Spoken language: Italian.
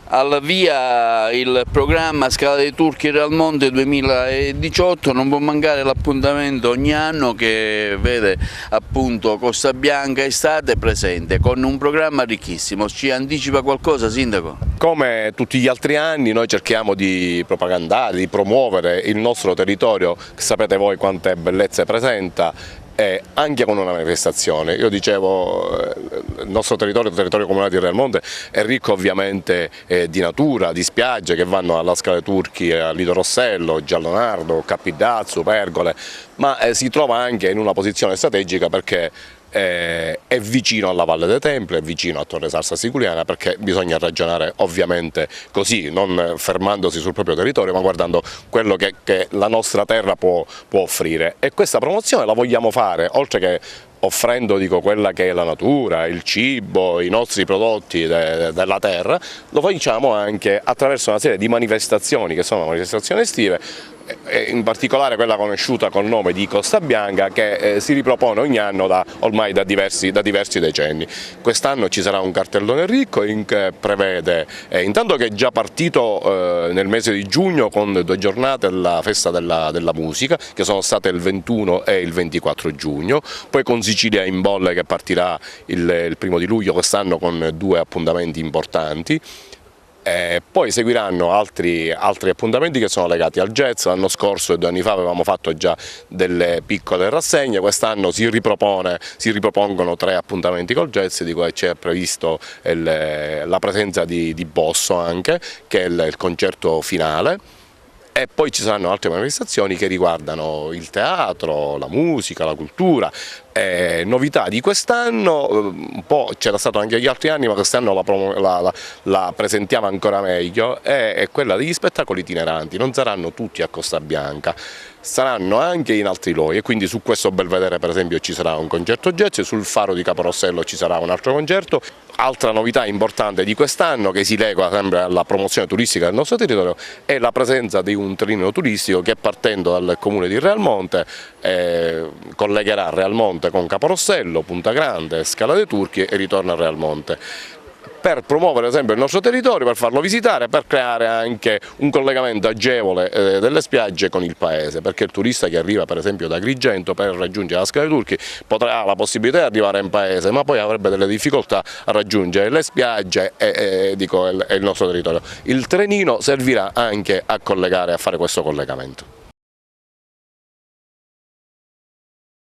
Al via il programma Scala dei Turchi Real Monte 2018, non può mancare l'appuntamento ogni anno che vede appunto Costa Bianca estate presente con un programma ricchissimo. Ci anticipa qualcosa, Sindaco? Come tutti gli altri anni noi cerchiamo di propagandare, di promuovere il nostro territorio, che sapete voi quante bellezze presenta, anche con una manifestazione. Io dicevo, il nostro territorio, il territorio comunale di Real Monte, è ricco ovviamente di natura, di spiagge che vanno alla Scala dei Turchi, a Lido Rossello, Giallonardo, Capidazzo, Pergole, ma si trova anche in una posizione strategica perché è vicino alla Valle dei Templi, è vicino a Torre Sarsa Siculiana, perché bisogna ragionare ovviamente così, non fermandosi sul proprio territorio ma guardando quello che la nostra terra può offrire, e questa promozione la vogliamo fare oltre che offrendo quella che è la natura, il cibo, i nostri prodotti della terra, lo facciamo anche attraverso una serie di manifestazioni che sono manifestazioni estive, in particolare quella conosciuta col nome di Costa Bianca, che si ripropone ogni anno ormai da diversi decenni. Quest'anno ci sarà un cartellone ricco che prevede, intanto che è già partito nel mese di giugno con 2 giornate la festa della musica, che sono state il 21 e il 24 giugno, poi con Sicilia in Bolle che partirà il 1° di luglio quest'anno con 2 appuntamenti importanti. Poi seguiranno altri appuntamenti che sono legati al jazz. L'anno scorso e 2 anni fa avevamo fatto già delle piccole rassegne, quest'anno si ripropongono 3 appuntamenti col jazz, di cui c'è previsto la presenza di Bosso anche, che è il concerto finale. E poi ci saranno altre manifestazioni che riguardano il teatro, la musica, la cultura. Novità di quest'anno, un po' c'era stato anche gli altri anni, ma quest'anno la presentiamo ancora meglio, è quella degli spettacoli itineranti. Non saranno tutti a Costa Bianca, saranno anche in altri luoghi, e quindi su questo Belvedere per esempio ci sarà un concerto jazz, sul Faro di Caporossello ci sarà un altro concerto. Altra novità importante di quest'anno, che si lega sempre alla promozione turistica del nostro territorio, è la presenza di un trenino turistico che, partendo dal comune di Real Monte, collegherà Real Monte con Caporossello, Punta Grande, Scala dei Turchi e ritorna a Real Monte, per promuovere sempre il nostro territorio, per farlo visitare, per creare anche un collegamento agevole delle spiagge con il paese, perché il turista che arriva per esempio da Agrigento per raggiungere la Scala dei Turchi ha la possibilità di arrivare in paese, ma poi avrebbe delle difficoltà a raggiungere le spiagge e il nostro territorio. Il trenino servirà anche a fare questo collegamento.